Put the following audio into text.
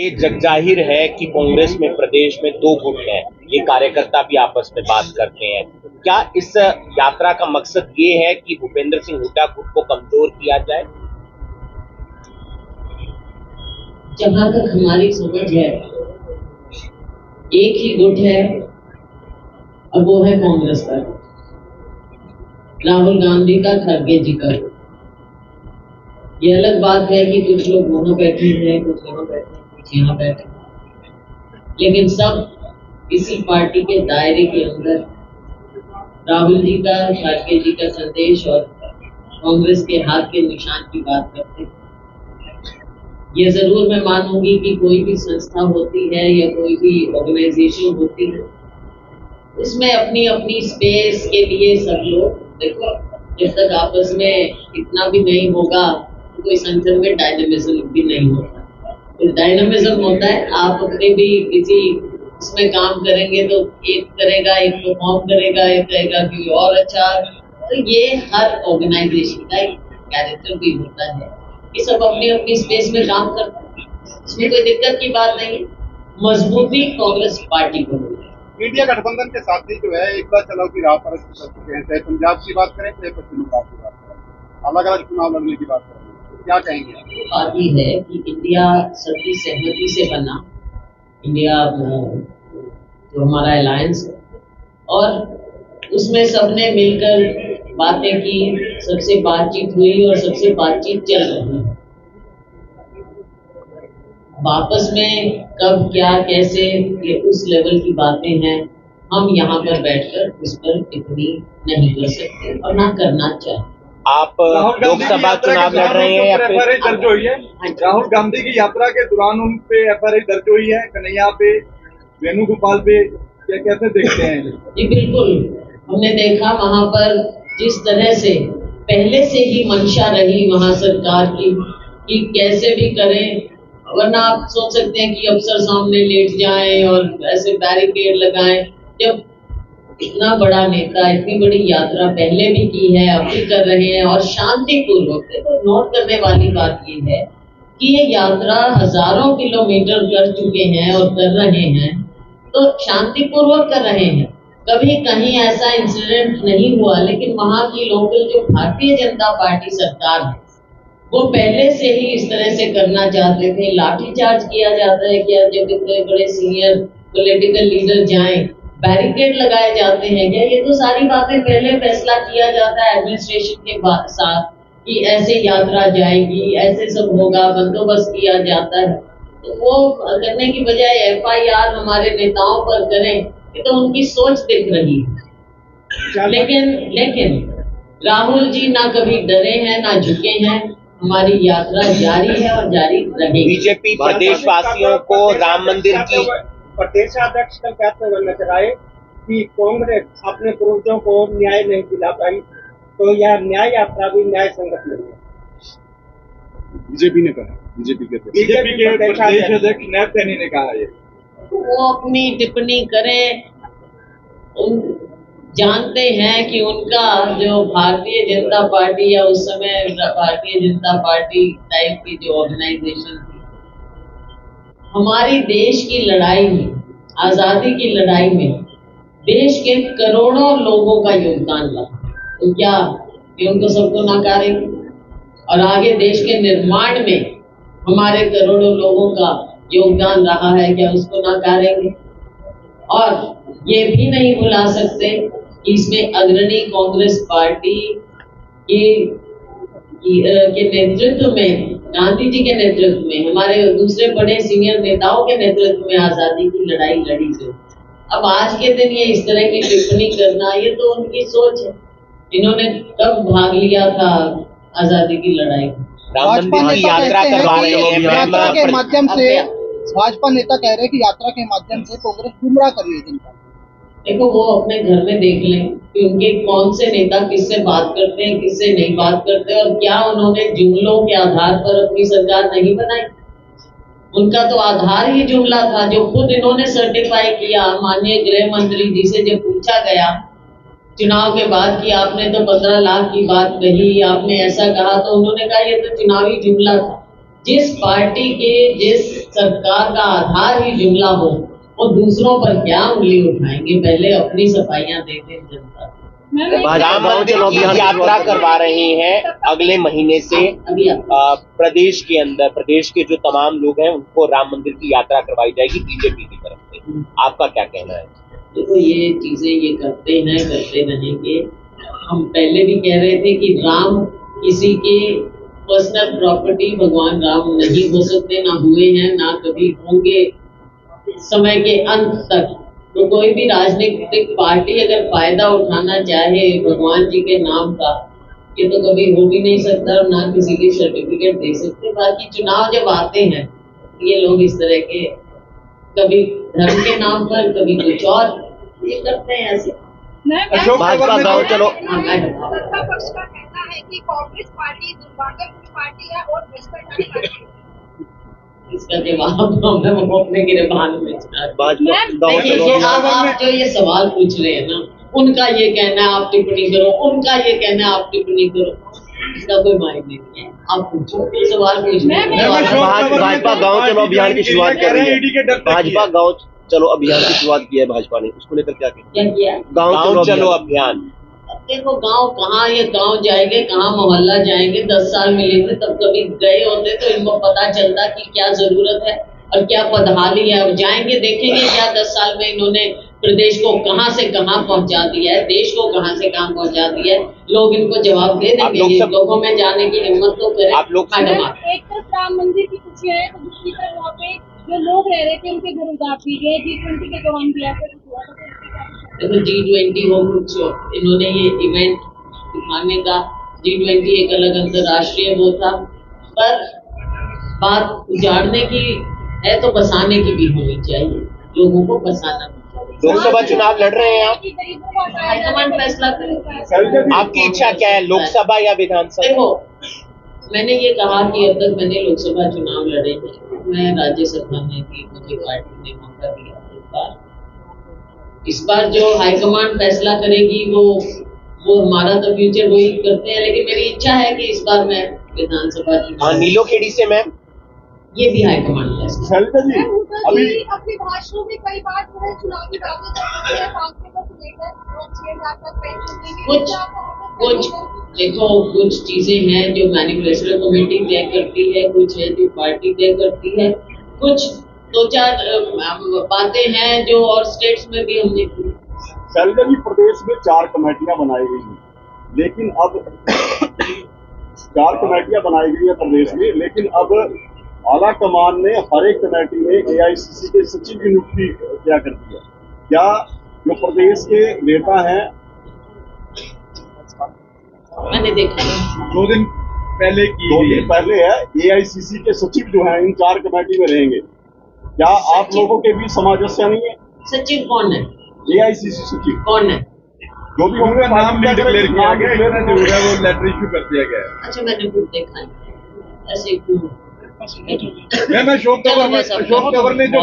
ये जगजाहिर है कि कांग्रेस में प्रदेश में दो गुट हैं, ये कार्यकर्ता भी आपस में बात करते हैं। क्या इस यात्रा का मकसद ये है कि भूपेंद्र सिंह हुड्डा गुट को कमजोर किया जाए? जहां तक हमारी समझ है, एक ही गुट है और वो है कांग्रेस का, राहुल गांधी का, खड़गे जी का। ये अलग बात है कि कुछ लोग वहां बैठे हैं, कुछ यहाँ बैठे हैं, कुछ यहाँ बैठे हैं, लेकिन सब इसी पार्टी के दायरे के अंदर राहुल जी का, खड़गे जी का संदेश और कांग्रेस के हाथ के निशान की बात करते हैं। ये जरूर मैं मानूंगी कि कोई भी संस्था होती है या कोई भी ऑर्गेनाइजेशन होती है, उसमें अपनी अपनी स्पेस के लिए सब लोग, देखो जब तक आपस में इतना भी नहीं होगा तो कोई संगठन में डायनामिज्म भी नहीं होता। तो डायनामिज्म होता है, आप अपने भी किसी उसमें काम करेंगे तो एक करेगा, एक परफॉर्म करेगा, एक कहेगा कि और अच्छा। तो ये हर ऑर्गेनाइजेशन का एक कैरेक्टर भी होता है कि सब अपनी अपनी स्पेस में काम करते हैं, इसमें कोई दिक्कत की बात नहीं है। मजबूती कांग्रेस पार्टी को मिली। इंडिया गठबंधन के साथ ही जो है एक बार चलाओ की राह पर चल चुके हैं, चाहे पंजाब की बात करें चाहे पश्चिम बंगाल की बात करें, अलग अलग चुनाव लड़ने की बात करें, क्या कहेंगे? बात ये है कि इंडिया सबकी सहमति से बना, इंडिया जो हमारा अलायंस है, और उसमें सबने मिलकर बातें की, सबसे बातचीत हुई और सबसे बातचीत चल रही है। वापस में कब क्या कैसे, ये उस लेवल की बातें हैं, हम यहाँ पर बैठकर उस पर टिप्पणी नहीं कर सकते और ना करना चाहिए। आप लोकसभा चुनाव लड़ रहे हैं या एफआईआर दर्ज हुई है? राहुल गांधी की यात्रा के दौरान उन पे एफआईआर दर्ज हुई है, कन्हैया पे, वेणुगोपाल पे, क्या कैसे देखते हैं? जी बिल्कुल, हमने देखा वहाँ पर जिस तरह से पहले से ही मंशा रही वहाँ सरकार की कि कैसे भी करें, वरना आप सोच सकते हैं कि अफसर सामने लेट जाएं और ऐसे बैरिकेड लगाएं। जब इतना बड़ा नेता इतनी बड़ी यात्रा पहले भी की है, अब भी कर रहे हैं और शांतिपूर्वक, तो नोट करने वाली बात ये है कि ये यात्रा हजारों किलोमीटर कर चुके हैं और कर रहे हैं, तो शांतिपूर्वक कर रहे हैं। कभी कहीं ऐसा इंसिडेंट नहीं हुआ, लेकिन वहाँ की लोकल जो भारतीय जनता पार्टी सरकार है, वो पहले से ही इस तरह से करना चाहते थे। लाठीचार्ज किया जाता है कि जब इतने बड़े सीनियर पॉलिटिकल लीडर जाएं, बैरिकेड लगाए जाते हैं क्या? ये तो सारी बातें पहले फैसला किया जाता है एडमिनिस्ट्रेशन के साथ कि ऐसे यात्रा जाएगी, ऐसे सब होगा, बंदोबस्त किया जाता है। तो वो करने की बजाय एफआईआर हमारे नेताओं पर करें, ये तो उनकी सोच दिख रही है। लेकिन राहुल जी ना कभी डरे हैं ना झुके हैं, हमारी यात्रा जारी है और जारी रहेगी। बीजेपी प्रदेशवासियों को राम मंदिर की प्रदेश अध्यक्ष कल कहते हुए नजर आए कि कांग्रेस अपने पूर्वजों को न्याय नहीं दिला पाई, तो यह न्याय यात्रा भी न्याय संगत नहीं है। बीजेपी ने कहा, बीजेपी के प्रदेश अध्यक्ष नैब सैनी ने कहा ये। वो अपनी टिप्पणी करें, जानते हैं कि उनका जो भारतीय जनता पार्टी या उस समय भारतीय जनता पार्टी टाइप की जो ऑर्गेनाइजेशन थी, हमारी देश की लड़ाई में, आजादी की लड़ाई में देश के करोड़ों लोगों का योगदान रहा, तो क्या कि उनको सबको नकारेंगे? और आगे देश के निर्माण में हमारे करोड़ों लोगों का योगदान रहा है, क्या उसको नकारेंगे? और ये भी नहीं भुला सकते कि इसमें अग्रणी कांग्रेस पार्टी के नेतृत्व में, गांधी जी के नेतृत्व में, हमारे दूसरे बड़े सीनियर नेताओं के नेतृत्व में आजादी की लड़ाई लड़ी गई। अब आज के दिन ये इस तरह की टिप्पणी करना, ये तो उनकी सोच है। इन्होंने कब भाग लिया था आजादी की लड़ाई में? भाजपा नेता यात्रा करवा रहे हैं, यात्रा के माध्यम से भाजपा नेता कह रहे हैं कि यात्रा के माध्यम से कांग्रेस गुमराह कर रही है जनता। देखो, वो अपने घर में देख लें कि उनके कौन से नेता किससे बात करते हैं, किससे नहीं बात करते, और क्या उन्होंने जुमलों के आधार पर अपनी सरकार नहीं बनाई। उनका तो आधार ही जुमला था, जो खुद इन्होंने सर्टिफाई किया। माननीय गृह मंत्री जी से जब पूछा गया चुनाव के बाद कि आपने तो 15 लाख की बात कही, आपने ऐसा कहा, तो उन्होंने कहा ये तो चुनावी जुमला था। जिस पार्टी के जिस सरकार का आधार ही जुमला हो, वो दूसरों पर क्या उंगली उठाएंगे? पहले अपनी सफाइयां दे दें जनता को। राम मंदिर की यात्रा करवा रहे हैं अगले महीने से। अभी आप प्रदेश के अंदर प्रदेश के जो तमाम लोग हैं उनको राम मंदिर की यात्रा करवाई जाएगी बीजेपी की तरफ से। आपका क्या कहना है? देखो, ये चीजें ये करते हैं, करते रहेंगे। हम पहले भी कह रहे थे कि राम किसी के पर्सनल प्रॉपर्टी भगवान राम नहीं हो सकते, ना हुए हैं, ना कभी होंगे समय के अंत तक। तो कोई भी राजनीतिक पार्टी अगर फायदा उठाना चाहे भगवान जी के नाम का, ये तो कभी हो भी नहीं सकता और ना किसी की सर्टिफिकेट दे सकते। बाकी चुनाव जब आते हैं ये लोग इस तरह के कभी धर्म के नाम पर, कभी कुछ और ये करते हैं ऐसे। भाजपा गाँव चलो। सत्ता पक्ष का कहना है कि कांग्रेस पार्टी दुर्भाग्यपूर्ण पार्टी है और भ्रष्टाचारी पार्टी है। इसका जवाब मैं वो अपने गिरबान में देखिए, चलो। आप जो ये सवाल पूछ रहे हैं ना, उनका ये कहना है आप टिप्पणी करो, उनका ये कहना है आप टिप्पणी करो, इसका कोई मायने नहीं है। आप पूछो, सवाल पूछ रहे हैं। भाजपा गाँव चलो अभियान की शुरुआत कर रही है। भाजपा गाँव चलो अभियान की शुरुआत की है भाजपा ने, उसको लेकर क्या किया? गाँव चलो अभियान। देखो, गांव कहाँ ये गांव जाएंगे, कहाँ मोहल्ला जाएंगे? 10 साल मिले थे तब कभी गए होते तो इनको पता चलता कि क्या जरूरत है और क्या बदहाली है। अब जाएंगे देखेंगे क्या 10 साल में इन्होंने प्रदेश को कहाँ से कहाँ पहुंचा दिया है, देश को कहाँ से कहाँ पहुंचा दिया है। लोग इनको जवाब दे देंगे। लोगों में जाने की हिम्मत तो करें। आप लोग एक तरफ राम मंदिर की खुशियां है तो दूसरी तरफ वहाँ पे जो लोग रह रहे थे उनके घर उजाड़ दिए गए। G20 के दौरान दिया देखो, G20 हो कुछ इन्होंने ये इवेंट दिखाने का, G20 एक अलग अंतर्राष्ट्रीय वो था, पर बात उजाड़ने की है तो बसाने की भी होनी चाहिए। लोगों को बसाना भी चाहिए। लोकसभा चुनाव लड़ रहे हैं आप, हाईकमान फैसला करेगा। आपकी इच्छा क्या है, लोकसभा या विधानसभा? देखो, मैंने ये कहा कि अब तक मैंने लोकसभा चुनाव लड़े हैं, मैं राज्यसभा में भी मुझे पार्टी ने मौका दिया। इस बार जो हाईकमान फैसला करेगी वो हमारा तो फ्यूचर वही करते हैं, लेकिन मेरी इच्छा है कि इस बार मैं विधानसभा चुनाव। नीलो खेड़ी से मैम, ये भी हाईकमान फैसला। शैलजा जी अभी अपने भाषणों में कई बार जो है चुनावी दावे करते हैं, कांग्रेस को लेकर और 6,000 तक पेंशन देंगे। कुछ देखो, कुछ चीजें हैं जो मैनिफेस्टो कमेटी तय करती है, कुछ है जो पार्टी तय करती है, कुछ 2-4 बातें हैं जो और स्टेट्स में भी हमने की। शैलजा जी प्रदेश में 4 कमेटियां बनाई गई हैं, लेकिन अब 4 कमेटियां बनाई गई है प्रदेश में, लेकिन अब आला कमान ने हर एक कमेटी में AICC के सचिव की नियुक्ति क्या कर दी है। क्या जो प्रदेश के नेता हैं, मैंने देखा 2 दिन पहले है AICC के सचिव जो हैं इन 4 कमेटी में रहेंगे, क्या आप लोगों के भी समाजस्य नहीं है? सचिव कौन है? AICC सचिव कौन है? जो भी होंगे नाम नहीं डिक्लेयर किया गया, वो लेटर इशू कर दिया गया है। अच्छा, मैंने खुद देखा है ऐसे क्यों? मैं अशोक तंवर ने जो